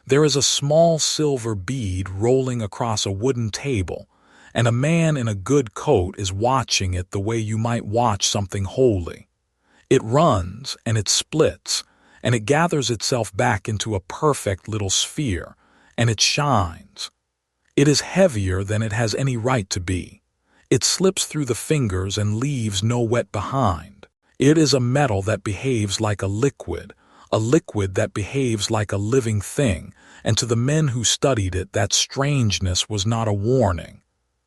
There is a small silver bead rolling across a wooden table, and a man in a good coat is watching it the way you might watch something holy. It runs, and it splits, and it gathers itself back into a perfect little sphere, and it shines. It is heavier than it has any right to be. It slips through the fingers and leaves no wet behind. It is a metal that behaves like a liquid that behaves like a living thing, and to the men who studied it, that strangeness was not a warning.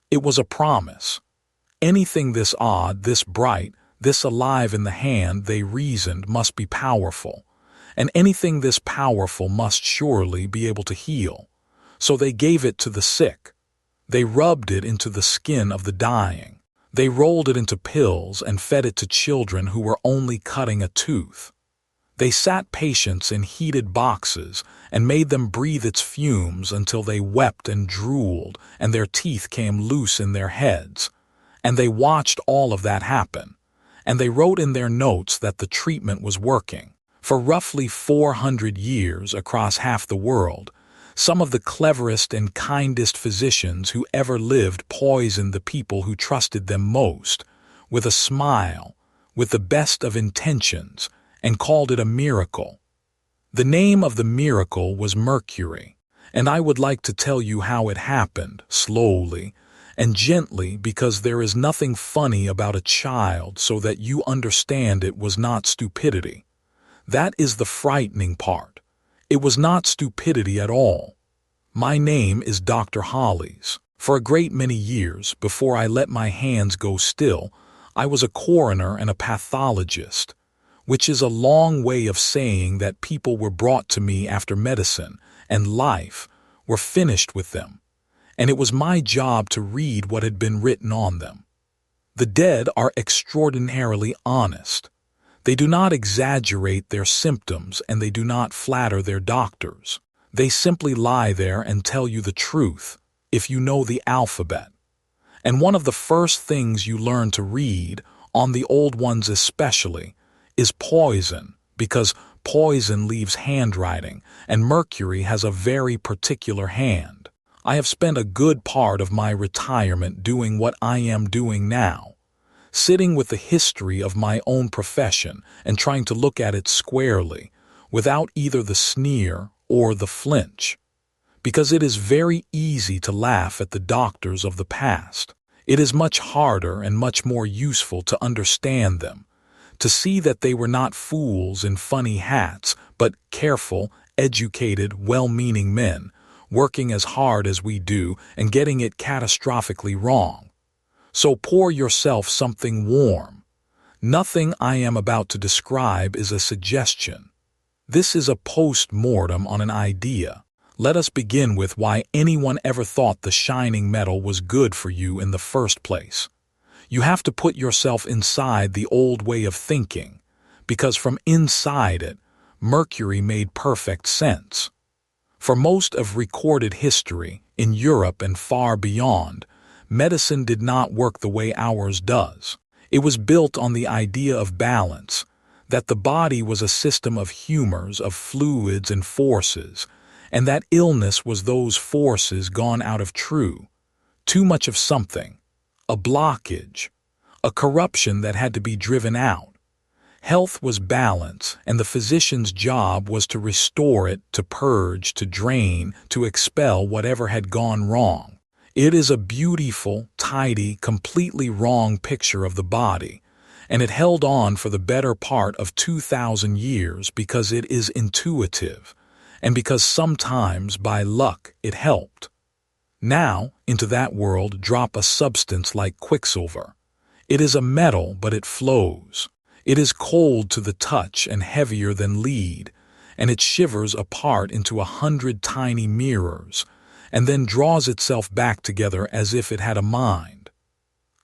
It was a promise. Anything this odd, this bright, this alive in the hand, they reasoned, must be powerful, and anything this powerful must surely be able to heal. So they gave it to the sick. They rubbed it into the skin of the dying. They rolled it into pills and fed it to children who were only cutting a tooth. They sat patients in heated boxes and made them breathe its fumes until they wept and drooled and their teeth came loose in their heads. And they watched all of that happen. And they wrote in their notes that the treatment was working. For roughly 400 years across half the world, some of the cleverest and kindest physicians who ever lived poisoned the people who trusted them most, with a smile, with the best of intentions, and called it a miracle. The name of the miracle was Mercury, and I would like to tell you how it happened, slowly and gently, because there is nothing funny about a child, so that you understand it was not stupidity. That is the frightening part. It was not stupidity at all. My name is Dr. Hollis. For a great many years, before I let my hands go still, I was a coroner and a pathologist, which is a long way of saying that people were brought to me after medicine and life were finished with them, and it was my job to read what had been written on them. The dead are extraordinarily honest. They do not exaggerate their symptoms and they do not flatter their doctors. They simply lie there and tell you the truth, if you know the alphabet. And one of the first things you learn to read, on the old ones especially, is poison, because poison leaves handwriting, and Mercury has a very particular hand. I have spent a good part of my retirement doing what I am doing now, sitting with the history of my own profession and trying to look at it squarely, without either the sneer or the flinch. Because it is very easy to laugh at the doctors of the past. It is much harder and much more useful to understand them, to see that they were not fools in funny hats, but careful, educated, well-meaning men, working as hard as we do and getting it catastrophically wrong. So pour yourself something warm. Nothing I am about to describe is a suggestion. This is a post-mortem on an idea. Let us begin with why anyone ever thought the shining metal was good for you in the first place. You have to put yourself inside the old way of thinking, because from inside it, Mercury made perfect sense. For most of recorded history, in Europe and far beyond, medicine did not work the way ours does. It was built on the idea of balance, that the body was a system of humors, of fluids and forces, and that illness was those forces gone out of too much of something, a blockage, a corruption that had to be driven out. Health was balance, and the physician's job was to restore it, to purge, to drain, to expel whatever had gone wrong. It is a beautiful, tidy, completely wrong picture of the body, and it held on for the better part of 2,000 years because it is intuitive, and because sometimes, by luck, it helped. Now, into that world drop a substance like quicksilver. It is a metal, but it flows. It is cold to the touch and heavier than lead, and it shivers apart into 100 tiny mirrors, and then draws itself back together as if it had a mind.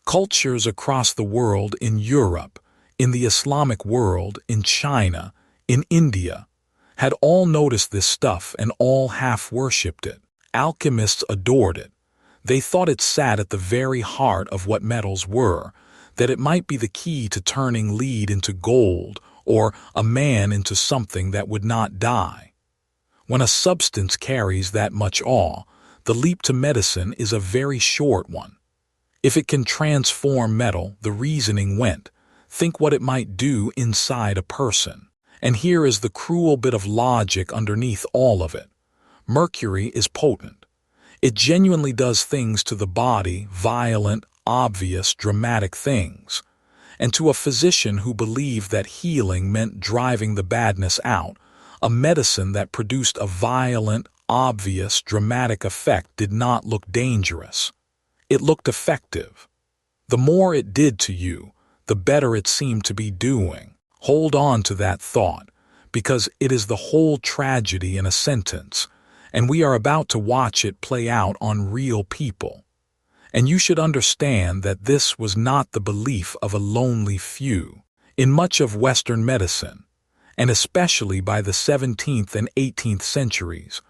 Cultures across the world, in Europe, in the Islamic world, in China, in India, had all noticed this stuff and all half-worshipped it. Alchemists adored it. They thought it sat at the very heart of what metals were, that it might be the key to turning lead into gold or a man into something that would not die. When a substance carries that much awe, the leap to medicine is a very short one. If it can transform metal, the reasoning went. Think what it might do inside a person. And here is the cruel bit of logic underneath all of it. Mercury is potent. It genuinely does things to the body, violent, obvious, dramatic things. And to a physician who believed that healing meant driving the badness out, a medicine that produced a violent, obvious, dramatic effect did not look dangerous. It looked effective. The more it did to you, the better it seemed to be doing. Hold on to that thought, because it is the whole tragedy in a sentence, and we are about to watch it play out on real people. And you should understand that this was not the belief of a lonely few. In much of Western medicine, and especially by the 17th and 18th centuries,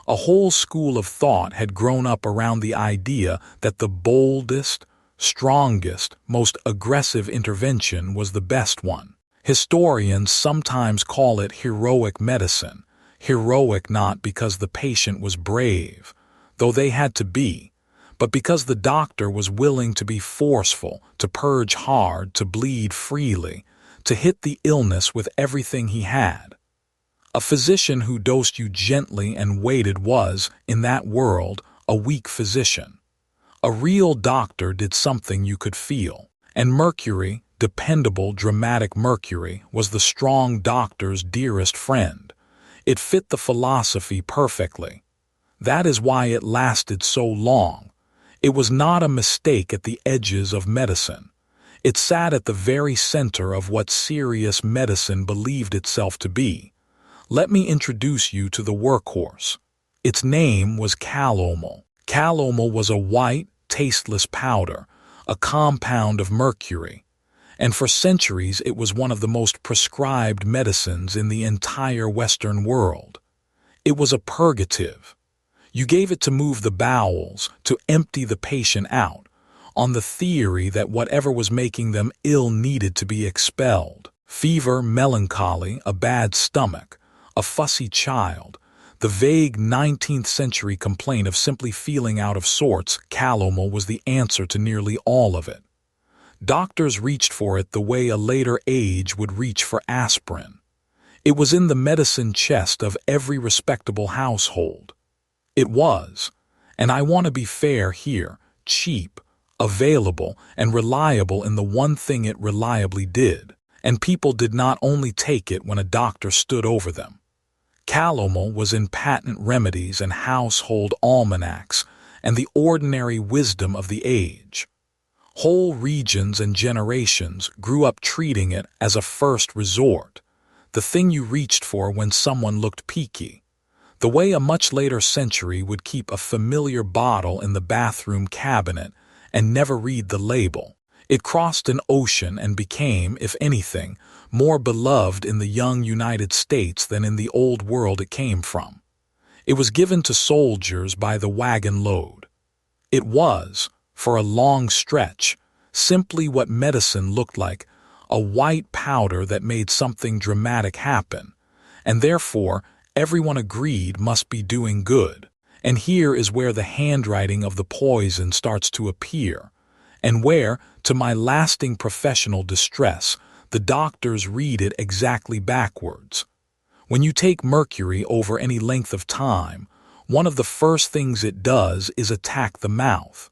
a whole school of thought had grown up around the idea that the boldest, strongest, most aggressive intervention was the best one. Historians sometimes call it heroic medicine, heroic not because the patient was brave, though they had to be, but because the doctor was willing to be forceful, to purge hard, to bleed freely, to hit the illness with everything he had. A physician who dosed you gently and waited was, in that world, a weak physician. A real doctor did something you could feel. And Mercury, dependable, dramatic Mercury, was the strong doctor's dearest friend. It fit the philosophy perfectly. That is why it lasted so long. It was not a mistake at the edges of medicine. It sat at the very center of what serious medicine believed itself to be. Let me introduce you to the workhorse. Its name was calomel. Calomel was a white, tasteless powder, a compound of mercury, and for centuries it was one of the most prescribed medicines in the entire Western world. It was a purgative. You gave it to move the bowels, to empty the patient out, on the theory that whatever was making them ill needed to be expelled. Fever, melancholy, a bad stomach, a fussy child, the vague 19th century complaint of simply feeling out of sorts, calomel was the answer to nearly all of it. Doctors reached for it the way a later age would reach for aspirin. It was in the medicine chest of every respectable household. It was, and I want to be fair here, cheap, available, and reliable in the one thing it reliably did, and people did not only take it when a doctor stood over them. Calomel was in patent remedies and household almanacs and the ordinary wisdom of the age. Whole regions and generations grew up treating it as a first resort, the thing you reached for when someone looked peaky, the way a much later century would keep a familiar bottle in the bathroom cabinet and never read the label. It crossed an ocean and became, if anything, more beloved in the young United States than in the old world it came from. It was given to soldiers by the wagon load. It was, for a long stretch, simply what medicine looked like, a white powder that made something dramatic happen, and therefore everyone agreed must be doing good. And here is where the handwriting of the poison starts to appear, and where, to my lasting professional distress, the doctors read it exactly backwards. When you take mercury over any length of time, one of the first things it does is attack the mouth.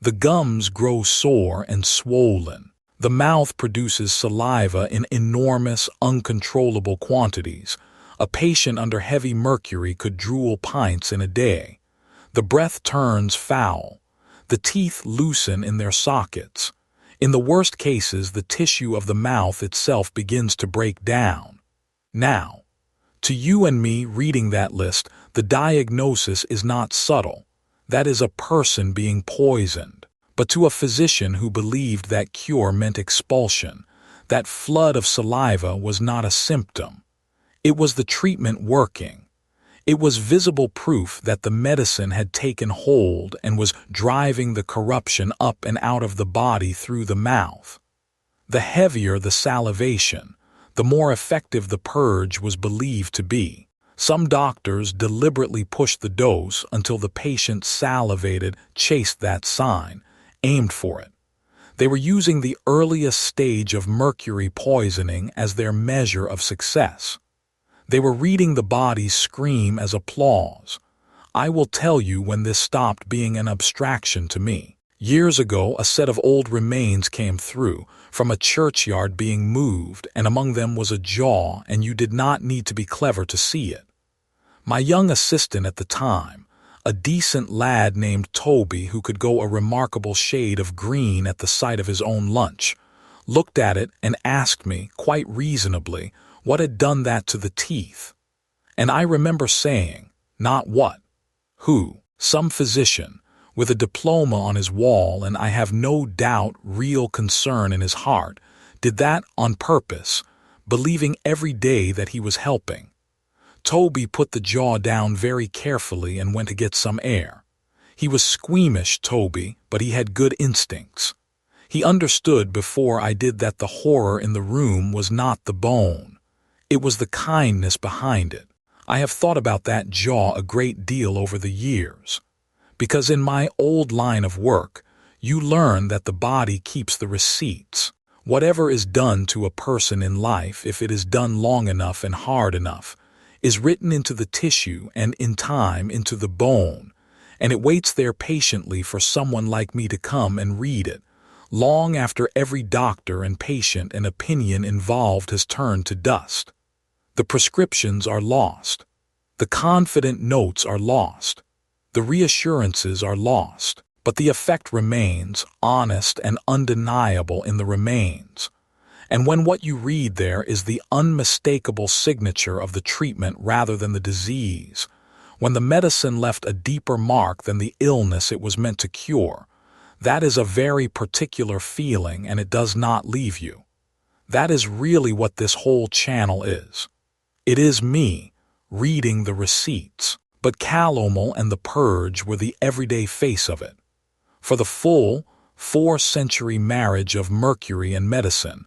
The gums grow sore and swollen. The mouth produces saliva in enormous, uncontrollable quantities. A patient under heavy mercury could drool pints in a day. The breath turns foul. The teeth loosen in their sockets. In the worst cases, the tissue of the mouth itself begins to break down. Now, to you and me reading that list, the diagnosis is not subtle. That is a person being poisoned. But to a physician who believed that cure meant expulsion, that flood of saliva was not a symptom. It was the treatment working. It was visible proof that the medicine had taken hold and was driving the corruption up and out of the body through the mouth. The heavier the salivation, the more effective the purge was believed to be. Some doctors deliberately pushed the dose until the patient salivated, chased that sign, aimed for it. They were using the earliest stage of mercury poisoning as their measure of success. They were reading the body scream as applause. I will tell you when this stopped being an abstraction to me. Years ago, a set of old remains came through, from a churchyard being moved, and among them was a jaw, and you did not need to be clever to see it. My young assistant at the time, a decent lad named Toby who could go a remarkable shade of green at the sight of his own lunch, looked at it and asked me, quite reasonably, what had done that to the teeth. And I remember saying, not what, who, some physician, with a diploma on his wall, and I have no doubt real concern in his heart, did that on purpose, believing every day that he was helping. Toby put the jaw down very carefully and went to get some air. He was squeamish, Toby, but he had good instincts. He understood before I did that the horror in the room was not the bone. It was the kindness behind it. I have thought about that jaw a great deal over the years. Because in my old line of work, you learn that the body keeps the receipts. Whatever is done to a person in life, if it is done long enough and hard enough, is written into the tissue and in time into the bone, and it waits there patiently for someone like me to come and read it, long after every doctor and patient and opinion involved has turned to dust. The prescriptions are lost. The confident notes are lost. The reassurances are lost, but the effect remains, honest and undeniable in the remains. And when what you read there is the unmistakable signature of the treatment rather than the disease, when the medicine left a deeper mark than the illness it was meant to cure, that is a very particular feeling, and it does not leave you. That is really what this whole channel is. It is me reading the receipts, but Calomel and the Purge were the everyday face of it. For the full 4-century marriage of mercury and medicine,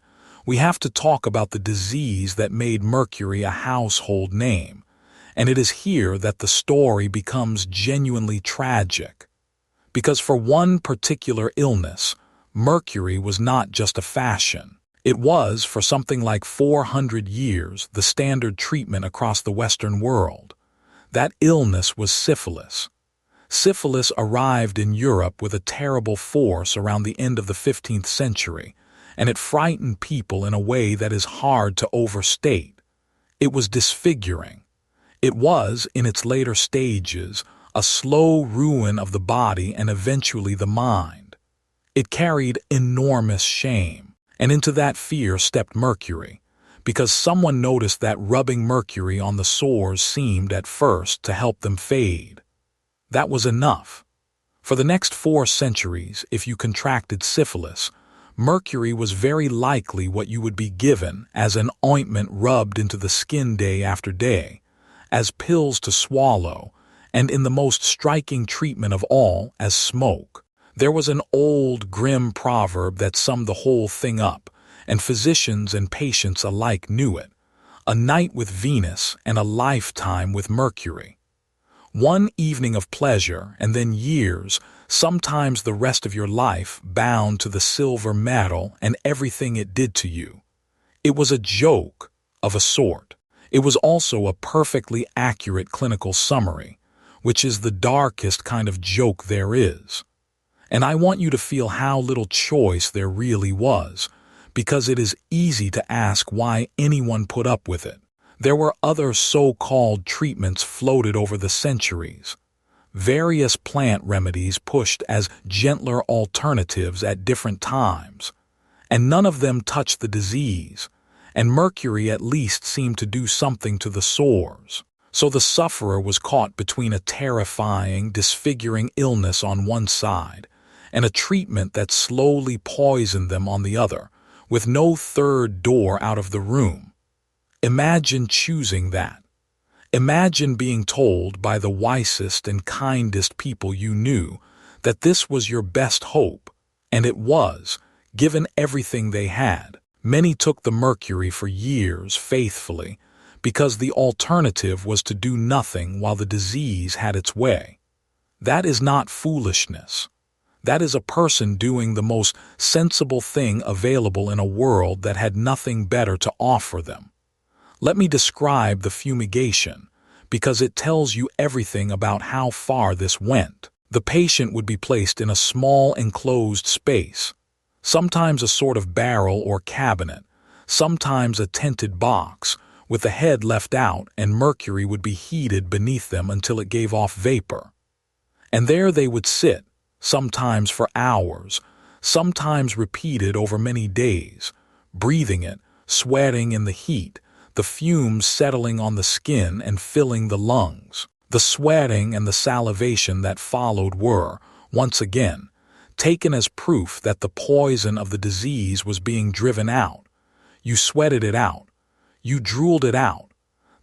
we have to talk about the disease that made mercury a household name, and it is here that the story becomes genuinely tragic. Because for one particular illness, mercury was not just a fashion. It was, for something like 400 years, the standard treatment across the Western world. That illness was syphilis. Syphilis arrived in Europe with a terrible force around the end of the 15th century, and it frightened people in a way that is hard to overstate. It was disfiguring. It was, in its later stages, a slow ruin of the body and eventually the mind. It carried enormous shame, and into that fear stepped mercury, because someone noticed that rubbing mercury on the sores seemed at first to help them fade. That was enough. For the next 4 centuries, if you contracted syphilis, mercury was very likely what you would be given as an ointment rubbed into the skin day after day, as pills to swallow, and in the most striking treatment of all, as smoke. There was an old, grim proverb that summed the whole thing up, and physicians and patients alike knew it: a night with Venus and a lifetime with Mercury. One evening of pleasure, and then years, sometimes the rest of your life, bound to the silver medal and everything it did to you. It was a joke, of a sort. It was also a perfectly accurate clinical summary, which is the darkest kind of joke there is. And I want you to feel how little choice there really was, because it is easy to ask why anyone put up with it. There were other so-called treatments floated over the centuries, various plant remedies pushed as gentler alternatives at different times, and none of them touched the disease, and mercury at least seemed to do something to the sores. So the sufferer was caught between a terrifying, disfiguring illness on one side and a treatment that slowly poisoned them on the other, with no third door out of the room. Imagine choosing that. Imagine being told by the wisest and kindest people you knew that this was your best hope, and it was, given everything they had. Many took the mercury for years faithfully, because the alternative was to do nothing while the disease had its way. That is not foolishness. That is a person doing the most sensible thing available in a world that had nothing better to offer them. Let me describe the fumigation, because it tells you everything about how far this went. The patient would be placed in a small enclosed space, sometimes a sort of barrel or cabinet, sometimes a tented box, with the head left out, and mercury would be heated beneath them until it gave off vapor. And there they would sit, sometimes for hours, sometimes repeated over many days, breathing it, sweating in the heat, the fumes settling on the skin and filling the lungs. The sweating and the salivation that followed were, once again, taken as proof that the poison of the disease was being driven out. You sweated it out. You drooled it out.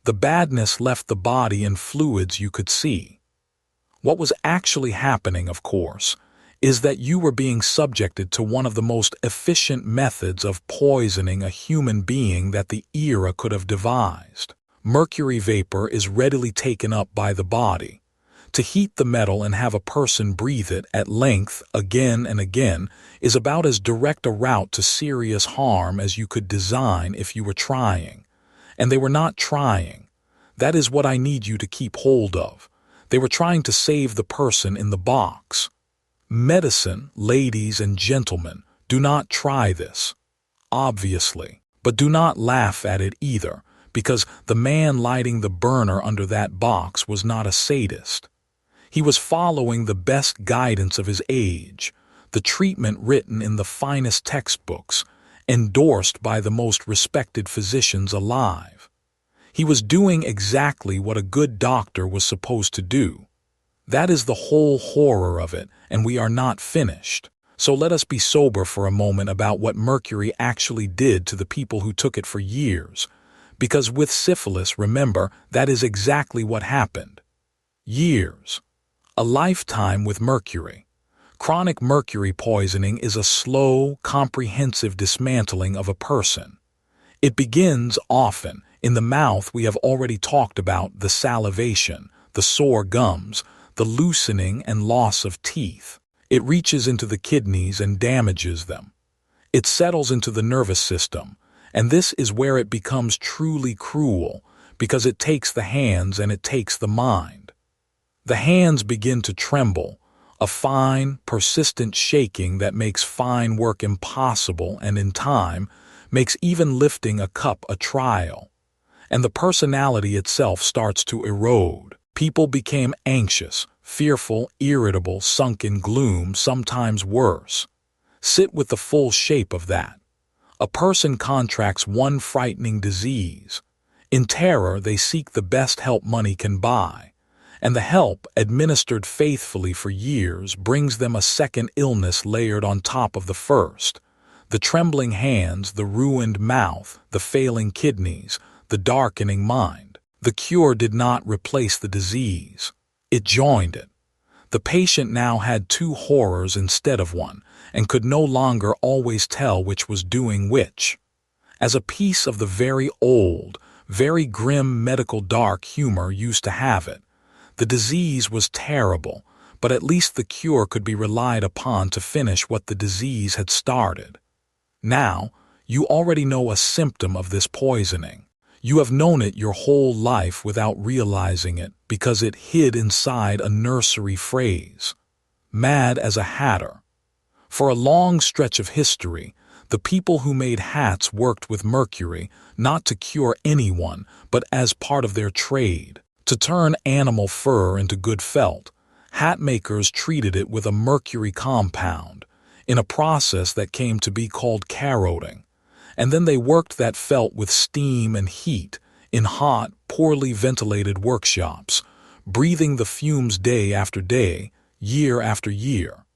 The badness left the body in fluids you could see. What was actually happening, of course, is that you were being subjected to one of the most efficient methods of poisoning a human being that the era could have devised. Mercury vapor is readily taken up by the body. To heat the metal and have a person breathe it at length again and again is about as direct a route to serious harm as you could design if you were trying. And they were not trying. That is what I need you to keep hold of. They were trying to save the person in the box. Medicine, ladies and gentlemen, do not try this, obviously, but do not laugh at it either, because the man lighting the burner under that box was not a sadist. He was following the best guidance of his age, the treatment written in the finest textbooks, endorsed by the most respected physicians alive. He was doing exactly what a good doctor was supposed to do. That is the whole horror of it, and we are not finished. So let us be sober for a moment about what mercury actually did to the people who took it for years, because with syphilis, remember, that is exactly what happened. Years. A lifetime with mercury. Chronic mercury poisoning is a slow, comprehensive dismantling of a person. It begins often in the mouth. We have already talked about the salivation, the sore gums, the loosening and loss of teeth. It reaches into the kidneys and damages them. It settles into the nervous system, and this is where it becomes truly cruel, because it takes the hands and it takes the mind. The hands begin to tremble, a fine, persistent shaking that makes fine work impossible and in time makes even lifting a cup a trial. And the personality itself starts to erode. People became anxious, fearful, irritable, sunk in gloom, sometimes worse. Sit with the full shape of that. A person contracts one frightening disease. In terror, they seek the best help money can buy. And the help, administered faithfully for years, brings them a second illness layered on top of the first. The trembling hands, the ruined mouth, the failing kidneys, the darkening mind. The cure did not replace the disease. It joined it. The patient now had two horrors instead of one, and could no longer always tell which was doing which. As a piece of the very old, very grim medical dark humor used to have it, the disease was terrible, but at least the cure could be relied upon to finish what the disease had started. Now, you already know a symptom of this poisoning. You have known it your whole life without realizing it, because it hid inside a nursery phrase. Mad as a hatter. For a long stretch of history, the people who made hats worked with mercury, not to cure anyone, but as part of their trade. To turn animal fur into good felt, hat makers treated it with a mercury compound, in a process that came to be called corroding. And then they worked that felt with steam and heat in hot, poorly ventilated workshops, breathing the fumes day after day, year after year.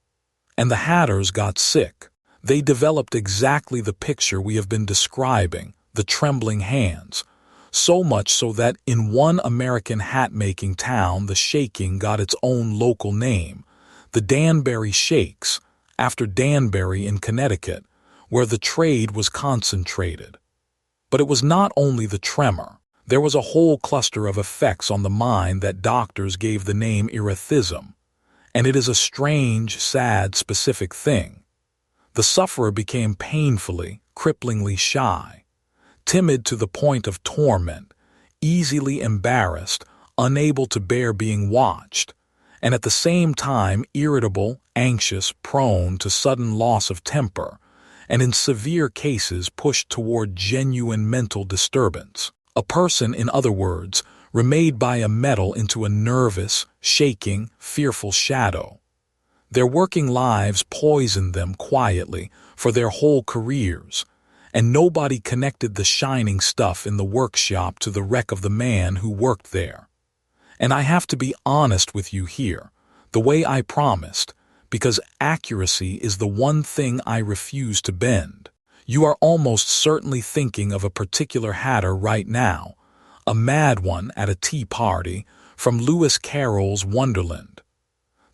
And the hatters got sick. They developed exactly the picture we have been describing, the trembling hands, so much so that in one American hat-making town the shaking got its own local name, the Danbury Shakes, after Danbury in Connecticut, where the trade was concentrated. But it was not only the tremor. There was a whole cluster of effects on the mind that doctors gave the name erethism, and it is a strange, sad, specific thing. The sufferer became painfully, cripplingly shy, timid to the point of torment, easily embarrassed, unable to bear being watched, and at the same time irritable, anxious, prone to sudden loss of temper, and in severe cases pushed toward genuine mental disturbance. A person, in other words, remade by a metal into a nervous, shaking, fearful shadow. Their working lives poisoned them quietly for their whole careers, and nobody connected the shining stuff in the workshop to the wreck of the man who worked there. And I have to be honest with you here, the way I promised, because accuracy is the one thing I refuse to bend. You are almost certainly thinking of a particular hatter right now, a mad one at a tea party from Lewis Carroll's Wonderland.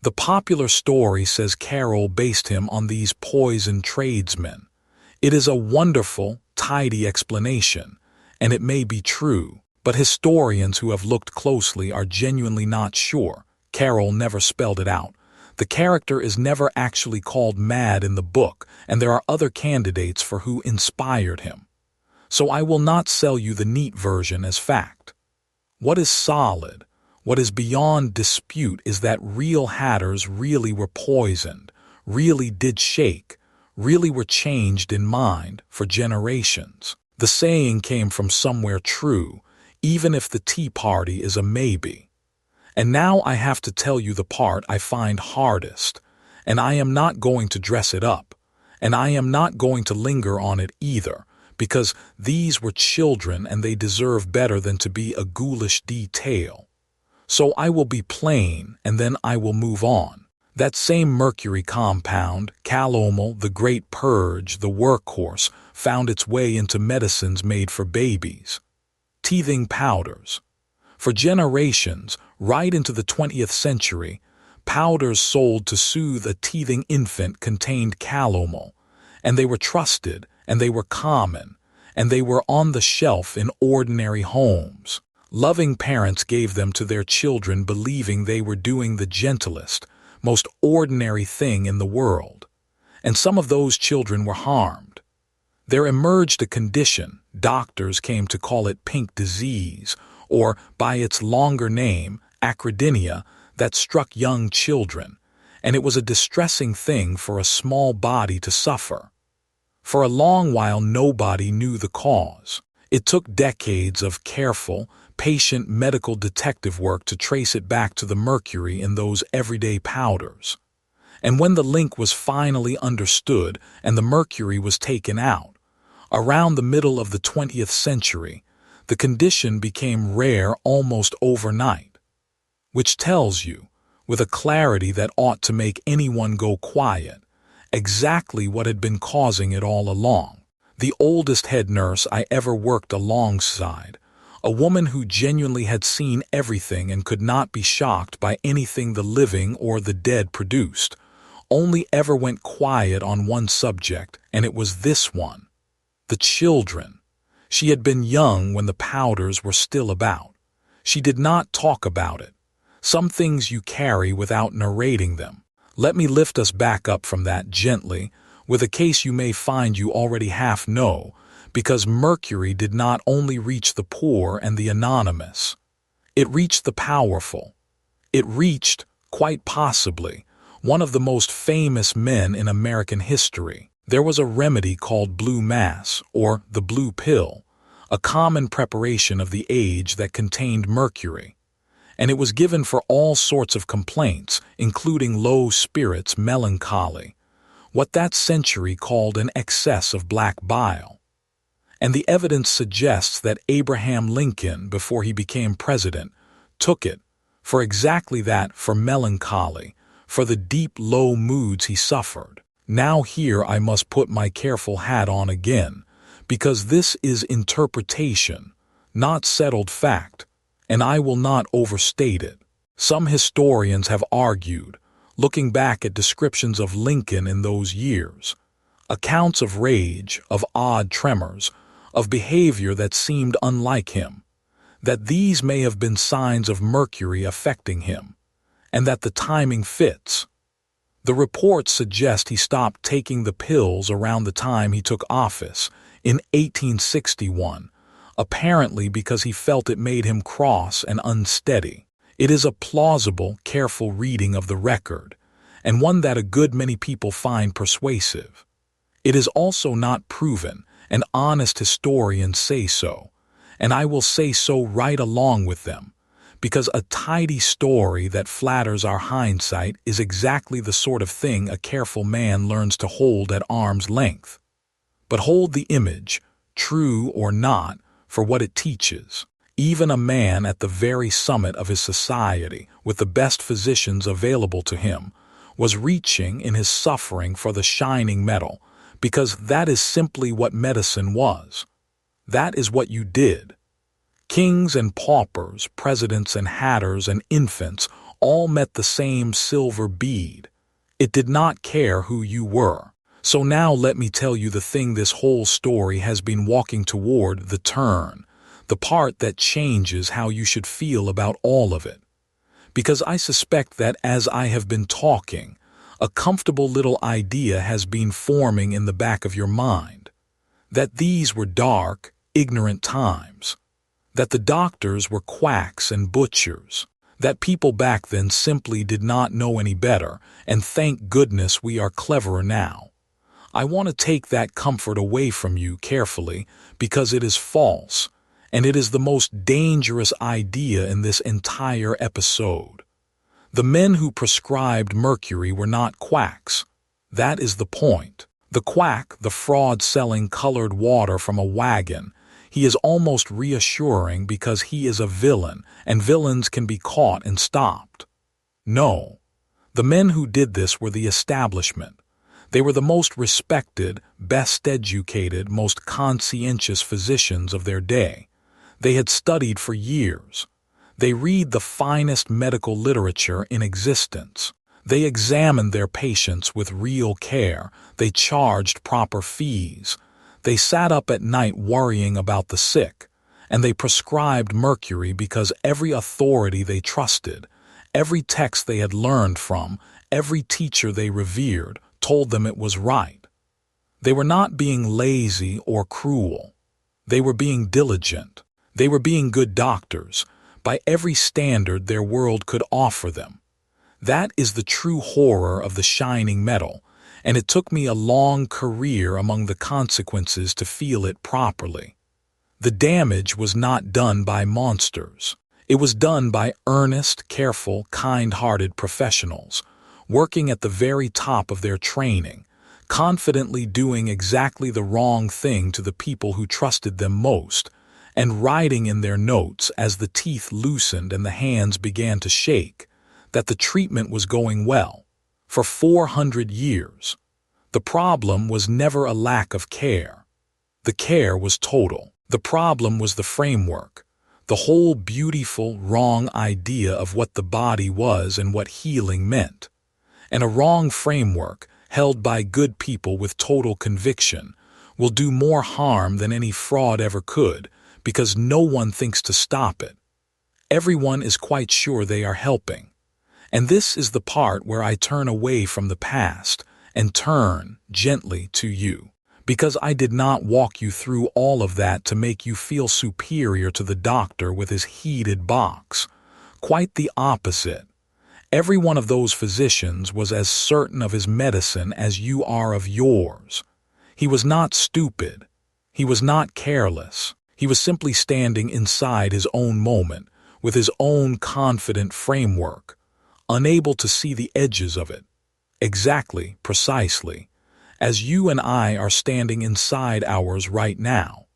The popular story says Carroll based him on these poisoned tradesmen. It is a wonderful, tidy explanation, and it may be true, but historians who have looked closely are genuinely not sure. Carroll never spelled it out. The character is never actually called mad in the book, and there are other candidates for who inspired him. So I will not sell you the neat version as fact. What is solid, what is beyond dispute is that real hatters really were poisoned, really did shake, really were changed in mind for generations. The saying came from somewhere true, even if the tea party is a maybe. And now I have to tell you the part I find hardest, and I am not going to dress it up, and I am not going to linger on it either, because these were children and they deserve better than to be a ghoulish detail. So I will be plain, and then I will move on. That same mercury compound, calomel, the great purge, the workhorse, found its way into medicines made for babies. Teething powders. For generations, right into the 20th century, powders sold to soothe a teething infant contained calomel, and they were trusted, and they were common, and they were on the shelf in ordinary homes. Loving parents gave them to their children believing they were doing the gentlest, most ordinary thing in the world, and some of those children were harmed. There emerged a condition, doctors came to call it pink disease, or by its longer name, acridemia, that struck young children, and it was a distressing thing for a small body to suffer. For a long while nobody knew the cause. It took decades of careful, patient medical detective work to trace it back to the mercury in those everyday powders. And when the link was finally understood and the mercury was taken out, around the middle of the 20th century, the condition became rare almost overnight, which tells you, with a clarity that ought to make anyone go quiet, exactly what had been causing it all along. The oldest head nurse I ever worked alongside, a woman who genuinely had seen everything and could not be shocked by anything the living or the dead produced, only ever went quiet on one subject, and it was this one: the children. She had been young when the powders were still about. She did not talk about it. Some things you carry without narrating them. Let me lift us back up from that gently, with a case you may find you already half know, because mercury did not only reach the poor and the anonymous. It reached the powerful. It reached, quite possibly, one of the most famous men in American history. There was a remedy called blue mass, or the blue pill, a common preparation of the age that contained mercury, and it was given for all sorts of complaints, including low spirits, melancholy, what that century called an excess of black bile. And the evidence suggests that Abraham Lincoln, before he became president, took it for exactly that, for melancholy, for the deep low moods he suffered. Now here I must put my careful hat on again, because this is interpretation, not settled fact, and I will not overstate it. Some historians have argued, looking back at descriptions of Lincoln in those years, accounts of rage, of odd tremors, of behavior that seemed unlike him, that these may have been signs of Mercury affecting him, and that the timing fits. The reports suggest he stopped taking the pills around the time he took office in 1861, apparently because he felt it made him cross and unsteady. It is a plausible, careful reading of the record, and one that a good many people find persuasive. It is also not proven, and honest historians say so, and I will say so right along with them, because a tidy story that flatters our hindsight is exactly the sort of thing a careful man learns to hold at arm's length. But hold the image, true or not, for what it teaches. Even a man at the very summit of his society, with the best physicians available to him, was reaching in his suffering for the shining metal, because that is simply what medicine was. That is what you did. Kings and paupers, presidents and hatters and infants all met the same silver bead. It did not care who you were. So now let me tell you the thing this whole story has been walking toward, the turn, the part that changes how you should feel about all of it. Because I suspect that as I have been talking, a comfortable little idea has been forming in the back of your mind, that these were dark, ignorant times, that the doctors were quacks and butchers, that people back then simply did not know any better, and thank goodness we are cleverer now. I want to take that comfort away from you carefully because it is false, and it is the most dangerous idea in this entire episode. The men who prescribed Mercury were not quacks. That is the point. The quack, the fraud selling colored water from a wagon, he is almost reassuring because he is a villain, and villains can be caught and stopped. No, the men who did this were the establishment. They were the most respected, best educated, most conscientious physicians of their day. They had studied for years. They read the finest medical literature in existence. They examined their patients with real care. They charged proper fees. They sat up at night worrying about the sick, and they prescribed Mercury because every authority they trusted, every text they had learned from, every teacher they revered, told them it was right. They were not being lazy or cruel. They were being diligent. They were being good doctors, by every standard their world could offer them. That is the true horror of the shining metal, and it took me a long career among the consequences to feel it properly. The damage was not done by monsters. It was done by earnest, careful, kind-hearted professionals, working at the very top of their training, confidently doing exactly the wrong thing to the people who trusted them most, and writing in their notes as the teeth loosened and the hands began to shake, that the treatment was going well. For 400 years, the problem was never a lack of care. The care was total. The problem was the framework, the whole beautiful, wrong idea of what the body was and what healing meant. And a wrong framework, held by good people with total conviction, will do more harm than any fraud ever could, because no one thinks to stop it. Everyone is quite sure they are helping. And this is the part where I turn away from the past and turn gently to you, because I did not walk you through all of that to make you feel superior to the doctor with his heated box. Quite the opposite. Every one of those physicians was as certain of his medicine as you are of yours. He was not stupid. He was not careless. He was simply standing inside his own moment, with his own confident framework, unable to see the edges of it, exactly, precisely, as you and I are standing inside ours right now.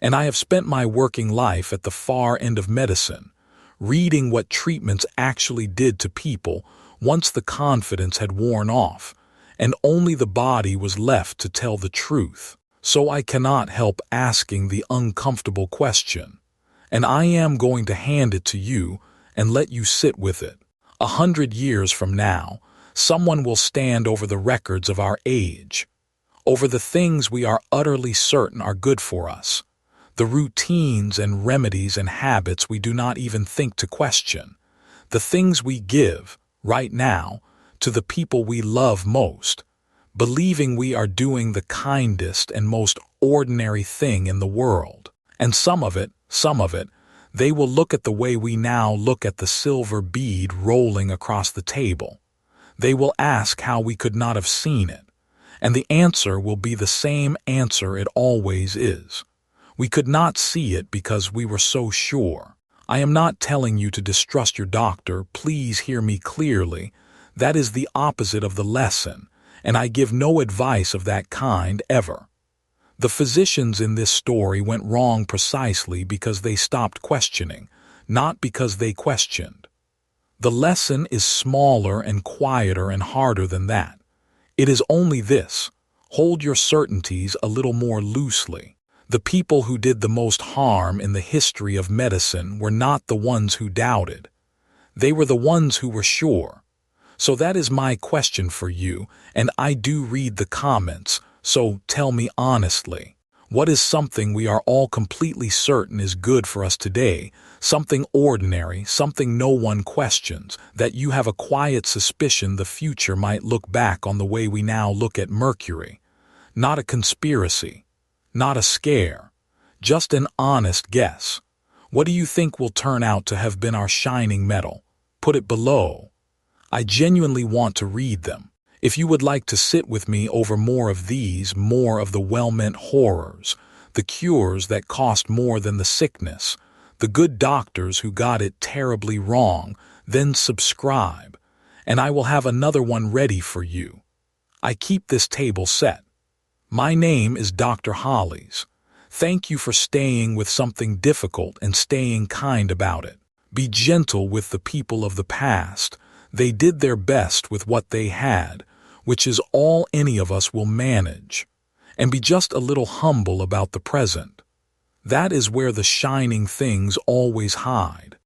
And I have spent my working life at the far end of medicine, reading what treatments actually did to people once the confidence had worn off, and only the body was left to tell the truth. So I cannot help asking the uncomfortable question, and I am going to hand it to you and let you sit with it. 100 years from now, someone will stand over the records of our age, over the things we are utterly certain are good for us, the routines and remedies and habits we do not even think to question, the things we give, right now, to the people we love most, believing we are doing the kindest and most ordinary thing in the world. And some of it, they will look at the way we now look at the silver bead rolling across the table. They will ask how we could not have seen it, and the answer will be the same answer it always is. We could not see it because we were so sure. I am not telling you to distrust your doctor, please hear me clearly. That is the opposite of the lesson, and I give no advice of that kind ever. The physicians in this story went wrong precisely because they stopped questioning, not because they questioned. The lesson is smaller and quieter and harder than that. It is only this: hold your certainties a little more loosely. The people who did the most harm in the history of medicine were not the ones who doubted. They were the ones who were sure. So that is my question for you, and I do read the comments, so tell me honestly. What is something we are all completely certain is good for us today, something ordinary, something no one questions, that you have a quiet suspicion the future might look back on the way we now look at Mercury? Not a conspiracy, not a scare, just an honest guess. What do you think will turn out to have been our shining metal? Put it below. I genuinely want to read them. If you would like to sit with me over more of these, more of the well-meant horrors, the cures that cost more than the sickness, the good doctors who got it terribly wrong, then subscribe, and I will have another one ready for you. I keep this table set. My name is Dr. Hollis. Thank you for staying with something difficult and staying kind about it. Be gentle with the people of the past. They did their best with what they had, which is all any of us will manage. And be just a little humble about the present. That is where the shining things always hide.